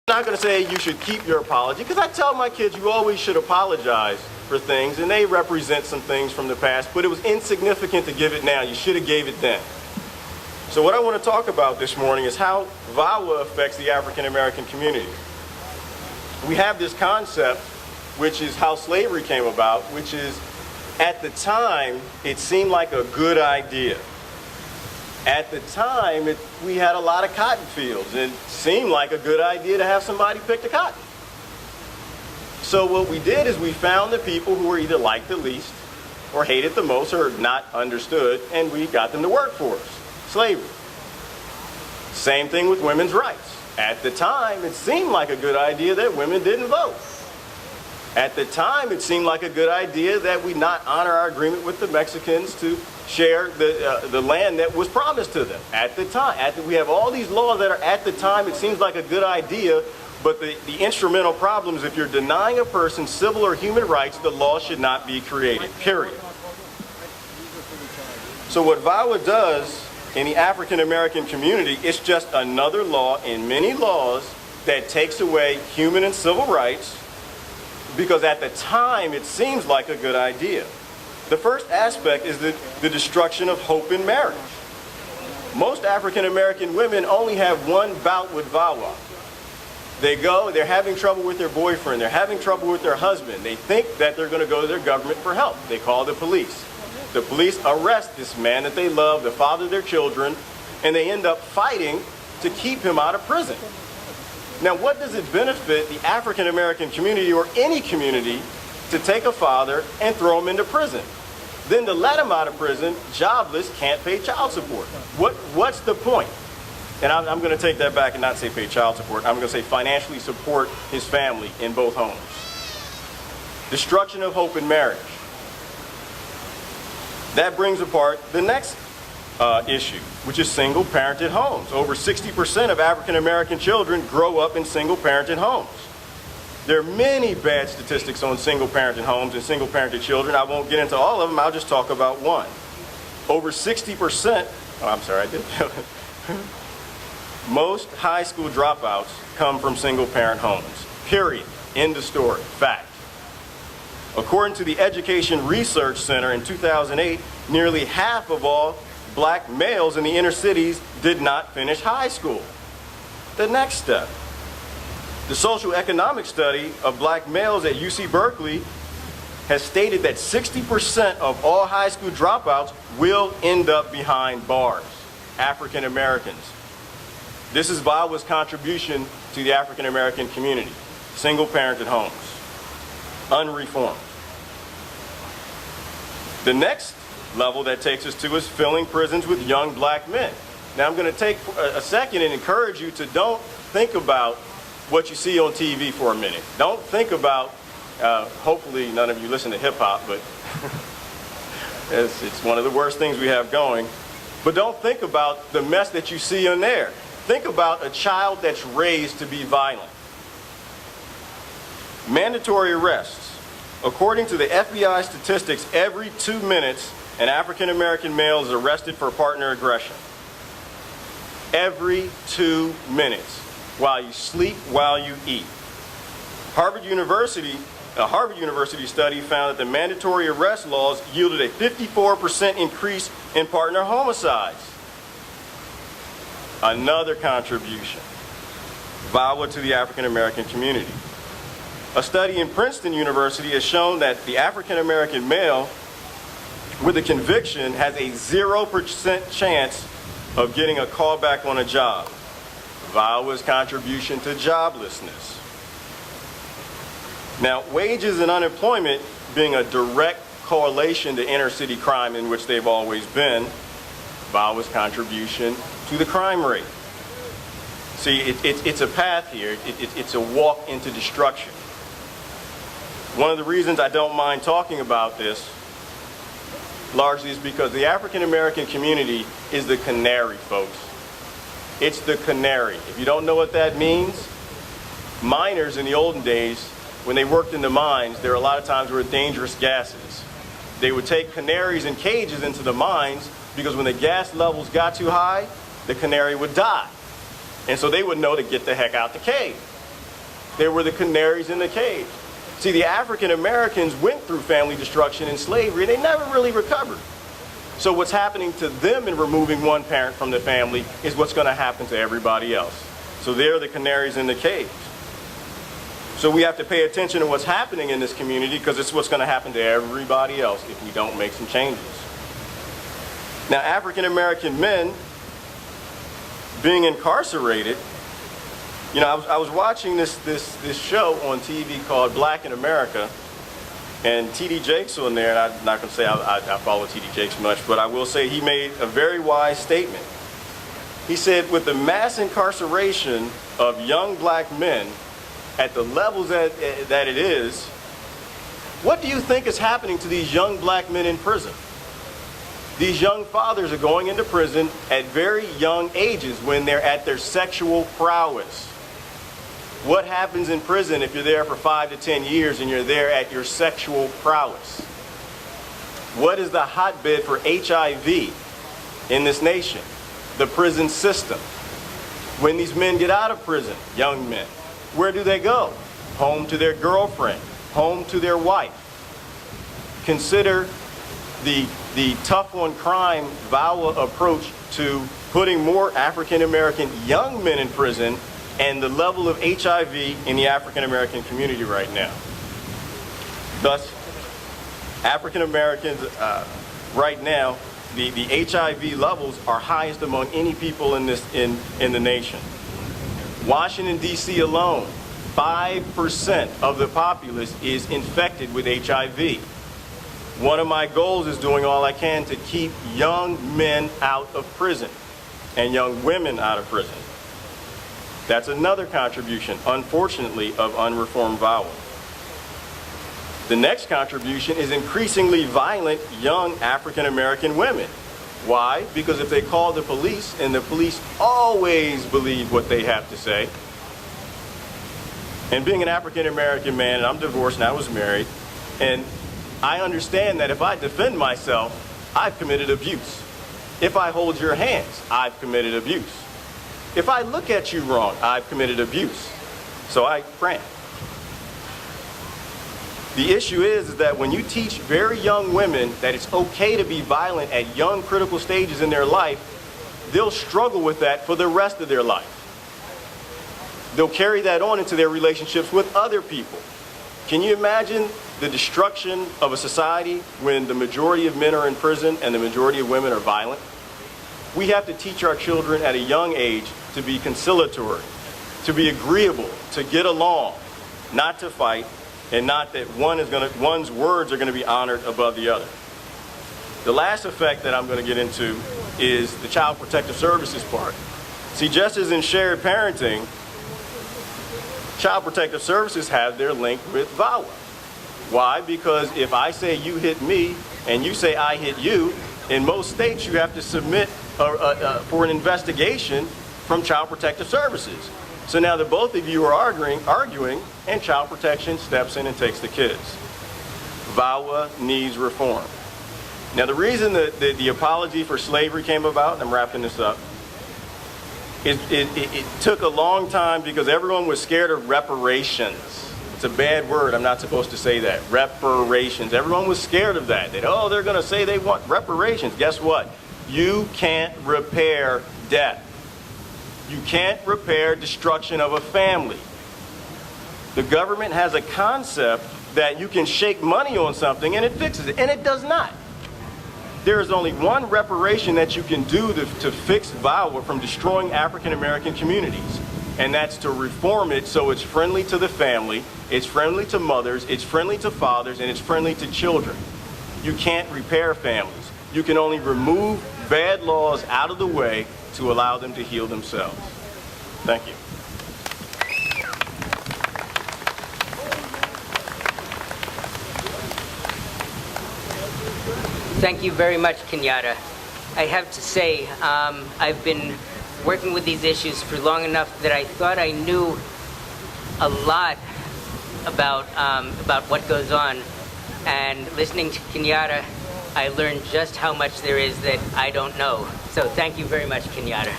I'm not going to say you should keep your apology, because I tell my kids you always should apologize for things, and they represent some things from the past, but it was insignificant to give it now. You should have gave it then. So what I want to talk about this morning is how VAWA affects the African American community. We have this concept, which is how slavery came about, which is, at the time, it seemed like a good idea. At the time, we had a lot of cotton fields. It seemed like a good idea to have somebody pick the cotton. So what we did is we found the people who were either liked the least, or hated the most, or not understood, and we got them to work for us. Slavery. Same thing with women's rights. At the time, it seemed like a good idea that women didn't vote. At the time, it seemed like a good idea that we not honor our agreement with the Mexicans to share the land that was promised to them. At the time, we have all these laws that are at the time, it seems like a good idea, but the instrumental problem is if you're denying a person civil or human rights, the law should not be created, period. So what VAWA does in the African American community, it's just another law in many laws that takes away human and civil rights, because at the time it seems like a good idea. The first aspect is the destruction of hope in marriage. Most African American women only have one bout with VAWA. They're having trouble with their boyfriend, they're having trouble with their husband. They think that they're going to go to their government for help. They call the police. The police arrest this man that they love, the father of their children, and they end up fighting to keep him out of prison. Now, what does it benefit the African American community or any community to take a father and throw him into prison? Then to let him out of prison, jobless, can't pay child support. What's the point? And I'm going to take that back and not say pay child support. I'm going to say financially support his family in both homes. Destruction of hope in marriage. That brings apart the next issue, which is single-parented homes. Over 60% of African American children grow up in single-parented homes. There are many bad statistics on single-parented homes and single-parented children. I won't get into all of them. I'll just talk about one. Over 60%, most high school dropouts come from single-parent homes. Period. End of story. Fact. According to the Education Research Center in 2008, nearly half of all black males in the inner cities did not finish high school. The next step. The social economic study of black males at UC Berkeley has stated that 60% of all high school dropouts will end up behind bars. African Americans. This is VAWA's contribution to the African American community. Single-parented homes. Unreformed. The next level that takes us to is filling prisons with young black men. Now I'm going to take a second and encourage you to don't think about what you see on TV for a minute. Don't think about, hopefully none of you listen to hip hop, but it's one of the worst things we have going. But don't think about the mess that you see on there. Think about a child that's raised to be violent. Mandatory arrests. According to the FBI statistics, every 2 minutes, an African American male is arrested for partner aggression. Every 2 minutes. While you sleep, while you eat. A Harvard University study found that the mandatory arrest laws yielded a 54% increase in partner homicides. Another contribution. VAWA to the African American community. A study in Princeton University has shown that the African American male with a conviction has a 0% chance of getting a call back on a job. VAWA's contribution to joblessness. Now, wages and unemployment being a direct correlation to inner city crime, in which they've always been, VAWA's contribution to the crime rate. See, it's a path here. It's a walk into destruction. One of the reasons I don't mind talking about this largely is because the African American community is the canary, folks. It's the canary. If you don't know what that means, miners in the olden days, when they worked in the mines, there were a lot of times where dangerous gases. They would take canaries in cages into the mines because when the gas levels got too high, the canary would die. And so they would know to get the heck out the cave. They were the canaries in the cage. See, the African Americans went through family destruction and slavery, and they never really recovered. So what's happening to them in removing one parent from the family is what's going to happen to everybody else. So they're the canaries in the cage. So we have to pay attention to what's happening in this community, because it's what's going to happen to everybody else if we don't make some changes. Now, African American men being incarcerated, you know, I was watching this show on TV called Black in America, and T.D. Jakes on there, and I'm not going to say I follow T.D. Jakes much, but I will say he made a very wise statement. He said, with the mass incarceration of young black men at the levels that it is, what do you think is happening to these young black men in prison? These young fathers are going into prison at very young ages when they're at their sexual prowess. What happens in prison if you're there for 5 to 10 years and you're there at your sexual prowess? What is the hotbed for HIV in this nation? The prison system. When these men get out of prison, young men, where do they go? Home to their girlfriend, home to their wife. Consider the tough on crime VAWA approach to putting more African American young men in prison and the level of HIV in the African American community right now. Thus, African Americans right now, the HIV levels are highest among any people in the nation. Washington, D.C. alone, 5% of the populace is infected with HIV. One of my goals is doing all I can to keep young men out of prison and young women out of prison. That's another contribution, unfortunately, of unreformed VAWA. The next contribution is increasingly violent young African American women. Why? Because if they call the police, and the police always believe what they have to say, and being an African American man, and I'm divorced and I was married, and I understand that if I defend myself, I've committed abuse. If I hold your hands, I've committed abuse. If I look at you wrong, I've committed abuse. So I ran. The issue is that when you teach very young women that it's okay to be violent at young critical stages in their life, they'll struggle with that for the rest of their life. They'll carry that on into their relationships with other people. Can you imagine the destruction of a society when the majority of men are in prison and the majority of women are violent? We have to teach our children at a young age to be conciliatory, to be agreeable, to get along, not to fight, and not that one's words are going to be honored above the other. The last effect that I'm going to get into is the Child Protective Services part. See, just as in shared parenting, Child Protective Services have their link with VAWA. Why? Because if I say you hit me and you say I hit you, in most states you have to submit for an investigation from Child Protective Services. So now the both of you are arguing, and Child Protection steps in and takes the kids. VAWA needs reform. Now the reason that the apology for slavery came about, and I'm wrapping this up, it took a long time because everyone was scared of reparations. It's a bad word, I'm not supposed to say that. Reparations. Everyone was scared of that. Oh, they're going to say they want reparations. Guess what? You can't repair death. You can't repair destruction of a family. The government has a concept that you can shake money on something and it fixes it, and it does not. There is only one reparation that you can do to fix VAWA from destroying African American communities, and that's to reform it so it's friendly to the family, it's friendly to mothers, it's friendly to fathers, and it's friendly to children. You can't repair families. You can only remove bad laws out of the way to allow them to heal themselves. Thank you. Thank you very much, Kenyatte. I have to say, I've been working with these issues for long enough that I thought I knew a lot about what goes on. And listening to Kenyatte, I learned just how much there is that I don't know. So thank you very much, Kenyatte.